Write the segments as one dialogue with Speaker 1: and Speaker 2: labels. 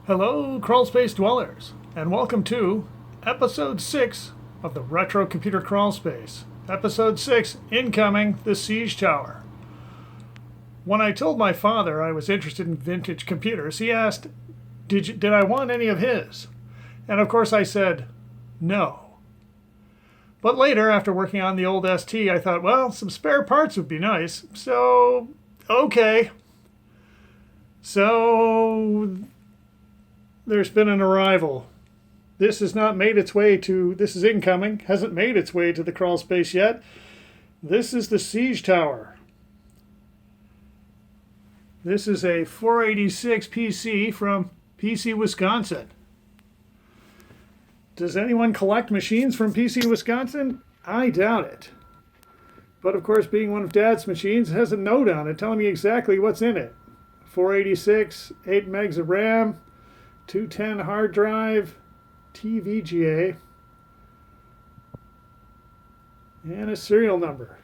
Speaker 1: Hello, crawlspace dwellers, and welcome to Episode 6 of the Retro Computer Crawlspace. Episode 6, incoming, the Siege Tower. When I told my father I was interested in vintage computers, he asked, did I want any of his? And of course I said, no. But later, after working on the old ST, I thought, well, some spare parts would be nice, so, okay. So, there's been an arrival. This has not made its way to, this is incoming, hasn't made its way to the crawl space yet. This is the Siege Tower. This is a 486 PC from PC Wisconsin. Does anyone collect machines from PC Wisconsin? I doubt it. But of course, being one of Dad's machines, it has a note on it telling me exactly what's in it. 486, 8 megs of RAM, 210 hard drive, TVGA, and a serial number.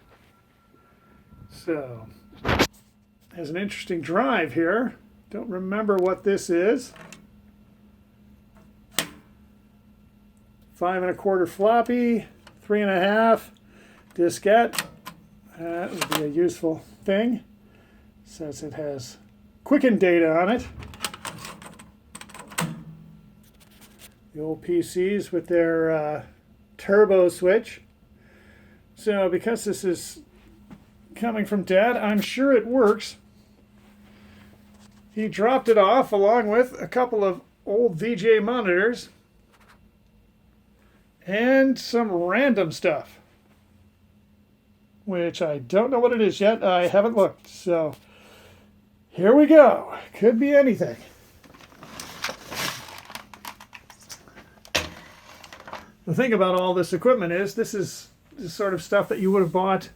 Speaker 1: So, has an interesting drive here. Don't remember what this is. 5 1/4 floppy, 3 1/2 diskette. That would be a useful thing, since it has Quicken data on it. The old PCs with their turbo switch. So because this is coming from Dad, I'm sure it works. He dropped it off along with a couple of old VGA monitors and some random stuff, which I don't know what it is yet. I haven't looked. So here we go. Could be anything. The thing about all this equipment is this is the sort of stuff that you would have bought.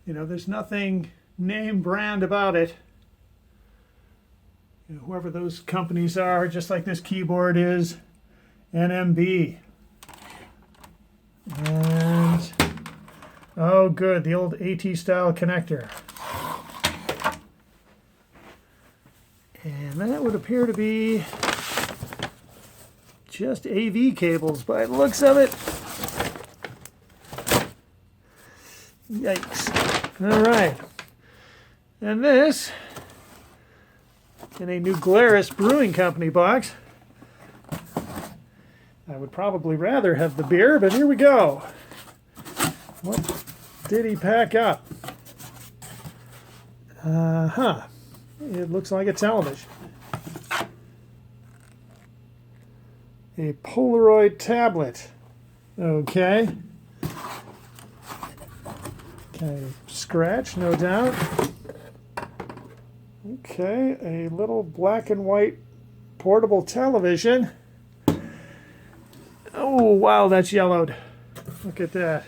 Speaker 1: You know, there's nothing name brand about it. You know, whoever those companies are, just like this keyboard is, NMB. And, oh good, the old AT style connector. And that would appear to be just AV cables by the looks of it. Yikes. All right. And this, in a new Glarus Brewing Company box. I would probably rather have the beer, but here we go. What did he pack up? It looks like a television. A Polaroid tablet. Okay. Okay, scratch, no doubt. Okay, a little black and white portable television. Oh, wow, that's yellowed. Look at that.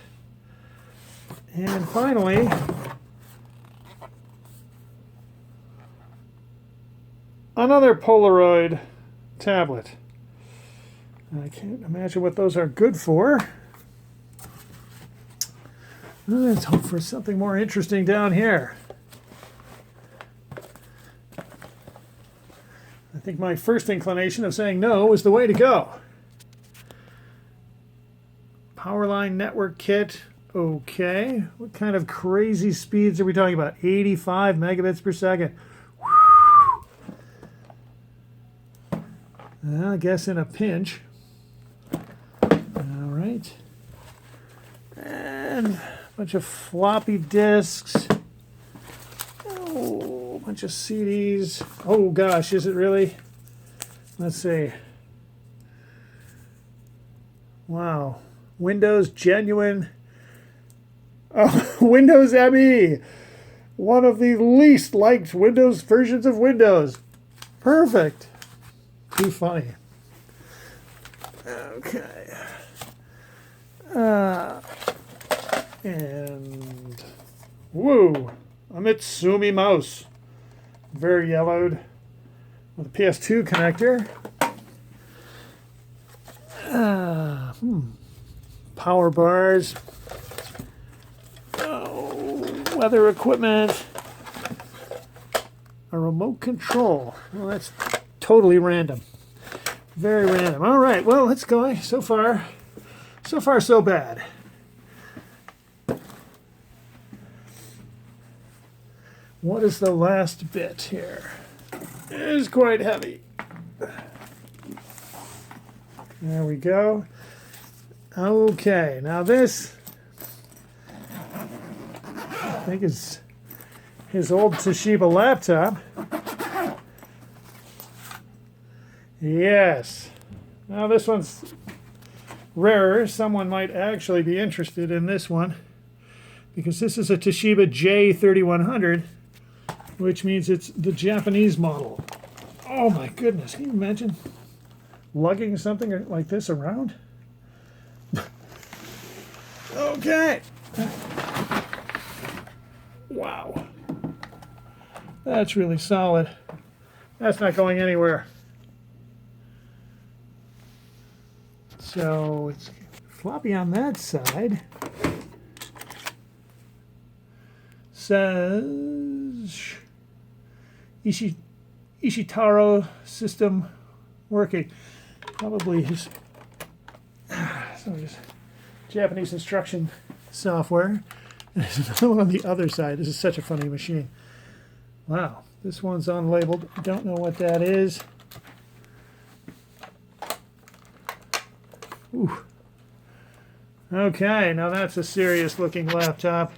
Speaker 1: And finally, another Polaroid tablet. I can't imagine what those are good for. Let's hope for something more interesting down here. I think my first inclination of saying no is the way to go. Powerline network kit. Okay. What kind of crazy speeds are we talking about? 85 megabits per second. I guess in a pinch. All right. And a bunch of floppy disks. Oh, a bunch of CDs. Oh gosh, is it really? Let's see. Wow. Windows Genuine. Oh, Windows ME. One of the least liked Windows versions of Windows. Perfect. Too funny. Okay. And woo, a Mitsumi mouse. Very yellowed. With a PS2 connector. Power bars. Oh, weather equipment. A remote control. Well, that's totally random. Very random. All right, well, let's go. So far, so bad. What is the last bit here? It is quite heavy. There we go. Okay, now this, I think is his old Toshiba laptop. Yes. Now this one's rarer. Someone might actually be interested in this one because this is a Toshiba J3100, which means it's the Japanese model. Oh my goodness, can you imagine lugging something like this around? Okay. Wow. That's really solid. That's not going anywhere. So it's floppy on that side. Says Ishitaro system working. Probably his Japanese instruction software. There's another one on the other side. This is such a funny machine. Wow, this one's unlabeled. I don't know what that is. Ooh. Okay, now that's a serious looking laptop.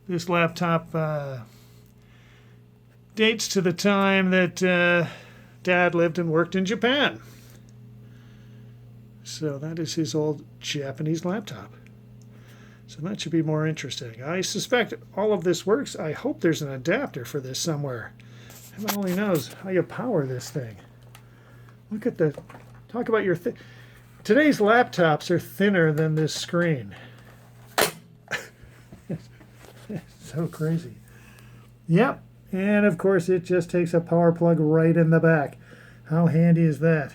Speaker 1: This laptop dates to the time that Dad lived and worked in Japan. So that is his old Japanese laptop. So that should be more interesting. I suspect all of this works. I hope there's an adapter for this somewhere. Heaven only knows how you power this thing. Look at the... Talk about your... Today's laptops are thinner than this screen. So crazy. Yep. And of course it just takes a power plug right in the back. How handy is that?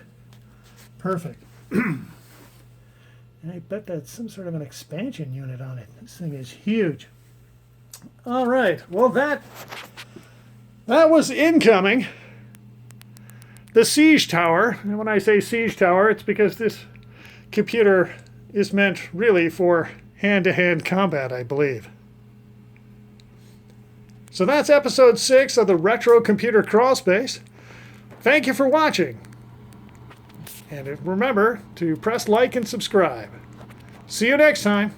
Speaker 1: Perfect. I bet that's some sort of an expansion unit on it. This thing is huge. All right. Well, that was incoming. The Siege Tower. And when I say Siege Tower, it's because this computer is meant really for hand-to-hand combat, I believe. So that's episode 6 of the Retro Computer Crawlspace. Thank you for watching. And remember to press like and subscribe. See you next time.